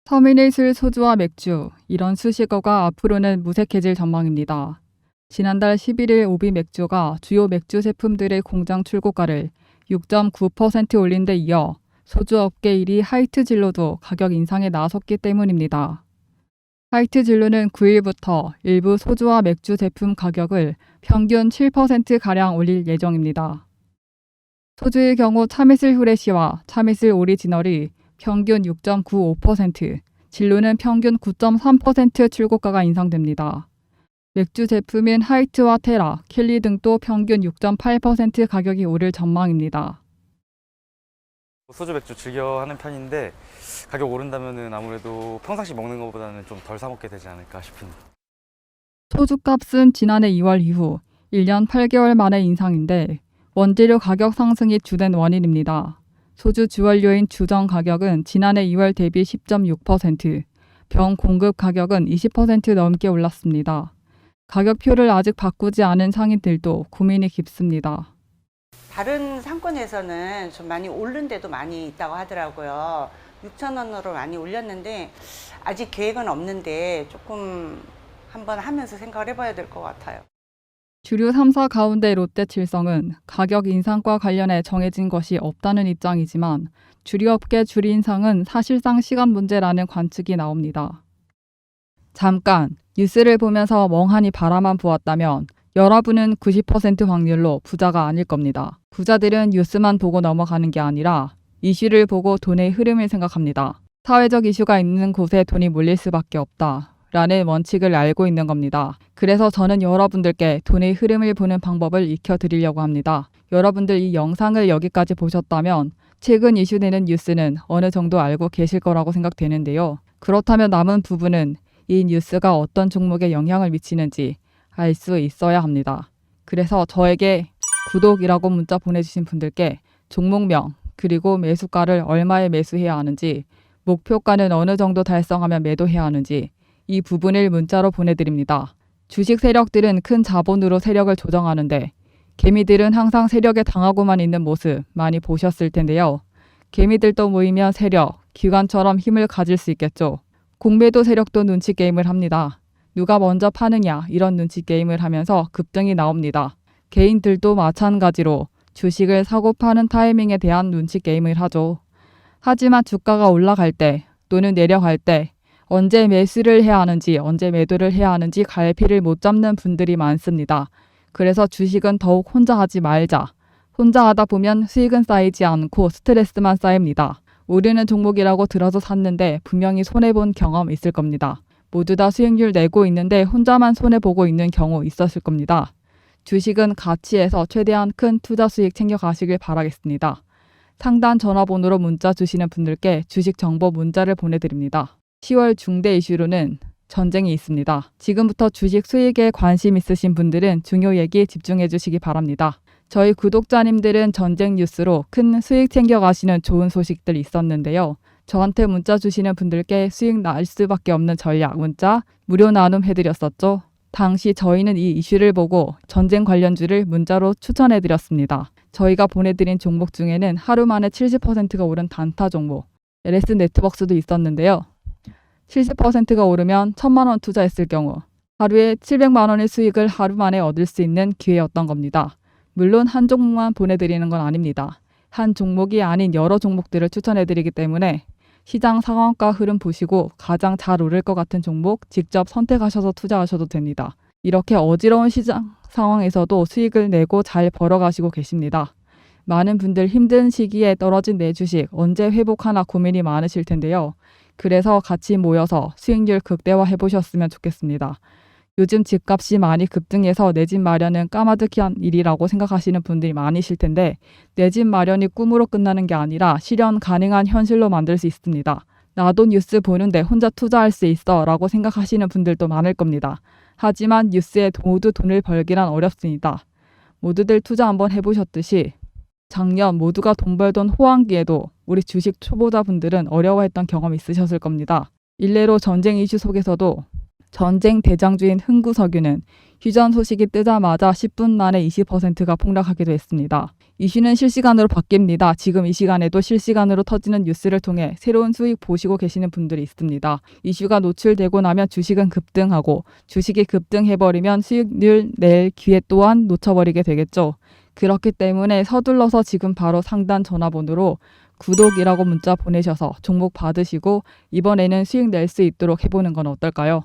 터미네이슬 소주와 맥주, 이런 수식어가 앞으로는 무색해질 전망입니다. 지난달 11일 오비맥주가 주요 맥주 제품들의 공장 출고가를 6.9% 올린 데 이어 소주업계 1위 하이트진로도 가격 인상에 나섰기 때문입니다. 하이트진로는 9일부터 일부 소주와 맥주 제품 가격을 평균 7%가량 올릴 예정입니다. 소주의 경우 참이슬 후레쉬와 참이슬 오리지널이 평균 6.95%, 진로는 평균 9.3% 출고가가 인상됩니다. 맥주 제품인 하이트와 테라, 킬리 등도 평균 6.8% 가격이 오를 전망입니다. 소주 맥주 즐겨 하는 편인데 가격 오른다면은 아무래도 평상시 먹는 것보다는 좀 덜 사 먹게 되지 않을까 싶습니다. 소주값은 지난해 2월 이후 1년 8개월 만의 인상인데 원재료 가격 상승이 주된 원인입니다. 소주 주원료인 주정 가격은 지난해 2월 대비 10.6%, 병 공급 가격은 20% 넘게 올랐습니다. 가격표를 아직 바꾸지 않은 상인들도 고민이 깊습니다. 다른 상권에서는 좀 많이 오른 데도 많이 있다고 하더라고요. 6,000원으로 많이 올렸는데 아직 계획은 없는데 조금 한번 하면서 생각을 해봐야 될 것 같아요. 주류 3사 가운데 롯데칠성은 가격 인상과 관련해 정해진 것이 없다는 입장이지만 주류업계 주류 인상은 사실상 시간 문제라는 관측이 나옵니다. 잠깐 뉴스를 보면서 멍하니 바라만 보았다면 여러분은 90% 확률로 부자가 아닐 겁니다. 부자들은 뉴스만 보고 넘어가는 게 아니라 이슈를 보고 돈의 흐름을 생각합니다. 사회적 이슈가 있는 곳에 돈이 몰릴 수밖에 없다 라는 원칙을 알고 있는 겁니다. 그래서 저는 여러분들께 돈의 흐름을 보는 방법을 익혀드리려고 합니다. 여러분들 이 영상을 여기까지 보셨다면 최근 이슈되는 뉴스는 어느 정도 알고 계실 거라고 생각되는데요. 그렇다면 남은 부분은 이 뉴스가 어떤 종목에 영향을 미치는지 알 수 있어야 합니다. 그래서 저에게 구독이라고 문자 보내주신 분들께 종목명 그리고 매수가를 얼마에 매수해야 하는지, 목표가는 어느 정도 달성하면 매도해야 하는지 이 부분을 문자로 보내드립니다. 주식 세력들은 큰 자본으로 세력을 조정하는데 개미들은 항상 세력에 당하고만 있는 모습 많이 보셨을 텐데요. 개미들도 모이면 세력, 기관처럼 힘을 가질 수 있겠죠. 공매도 세력도 눈치 게임을 합니다. 누가 먼저 파느냐 이런 눈치 게임을 하면서 급등이 나옵니다. 개인들도 마찬가지로 주식을 사고 파는 타이밍에 대한 눈치 게임을 하죠. 하지만 주가가 올라갈 때 또는 내려갈 때 언제 매수를 해야 하는지 언제 매도를 해야 하는지 갈피를 못 잡는 분들이 많습니다. 그래서 주식은 더욱 혼자 하지 말자. 혼자 하다 보면 수익은 쌓이지 않고 스트레스만 쌓입니다. 오르는 종목이라고 들어서 샀는데 분명히 손해본 경험 있을 겁니다. 모두 다 수익률 내고 있는데 혼자만 손해보고 있는 경우 있었을 겁니다. 주식은 가치에서 최대한 큰 투자 수익 챙겨가시길 바라겠습니다. 상단 전화번호로 문자 주시는 분들께 주식 정보 문자를 보내드립니다. 10월 중대 이슈로는 전쟁이 있습니다. 지금부터 주식 수익에 관심 있으신 분들은 중요 얘기 집중해 주시기 바랍니다. 저희 구독자님들은 전쟁 뉴스로 큰 수익 챙겨가시는 좋은 소식들 있었는데요. 저한테 문자 주시는 분들께 수익 날 수밖에 없는 전략 문자 무료 나눔 해드렸었죠. 당시 저희는 이 이슈를 보고 전쟁 관련주를 문자로 추천해드렸습니다. 저희가 보내드린 종목 중에는 하루 만에 70%가 오른 단타 종목, LS 네트워크스도 있었는데요. 70%가 오르면 1,000만 원 투자했을 경우 하루에 700만 원의 수익을 하루 만에 얻을 수 있는 기회였던 겁니다. 물론 한 종목만 보내드리는 건 아닙니다. 한 종목이 아닌 여러 종목들을 추천해드리기 때문에 시장 상황과 흐름 보시고 가장 잘 오를 것 같은 종목 직접 선택하셔서 투자하셔도 됩니다. 이렇게 어지러운 시장 상황에서도 수익을 내고 잘 벌어가시고 계십니다. 많은 분들 힘든 시기에 떨어진 내 주식 언제 회복하나 고민이 많으실 텐데요. 그래서 같이 모여서 수익률 극대화 해보셨으면 좋겠습니다. 요즘 집값이 많이 급등해서 내 집 마련은 까마득한 일이라고 생각하시는 분들이 많으실 텐데 내 집 마련이 꿈으로 끝나는 게 아니라 실현 가능한 현실로 만들 수 있습니다. 나도 뉴스 보는데 혼자 투자할 수 있어 라고 생각하시는 분들도 많을 겁니다. 하지만 뉴스에 모두 돈을 벌기란 어렵습니다. 모두들 투자 한번 해보셨듯이 작년 모두가 돈 벌던 호황기에도 우리 주식 초보자분들은 어려워했던 경험이 있으셨을 겁니다. 일례로 전쟁 이슈 속에서도 전쟁 대장주인 흥구석유는 휴전 소식이 뜨자마자 10분 만에 20%가 폭락하기도 했습니다. 이슈는 실시간으로 바뀝니다. 지금 이 시간에도 실시간으로 터지는 뉴스를 통해 새로운 수익 보시고 계시는 분들이 있습니다. 이슈가 노출되고 나면 주식은 급등하고 주식이 급등해버리면 수익률 낼 기회 또한 놓쳐버리게 되겠죠. 그렇기 때문에 서둘러서 지금 바로 상단 전화번호로 구독이라고 문자 보내셔서 종목 받으시고 이번에는 수익 낼 수 있도록 해보는 건 어떨까요?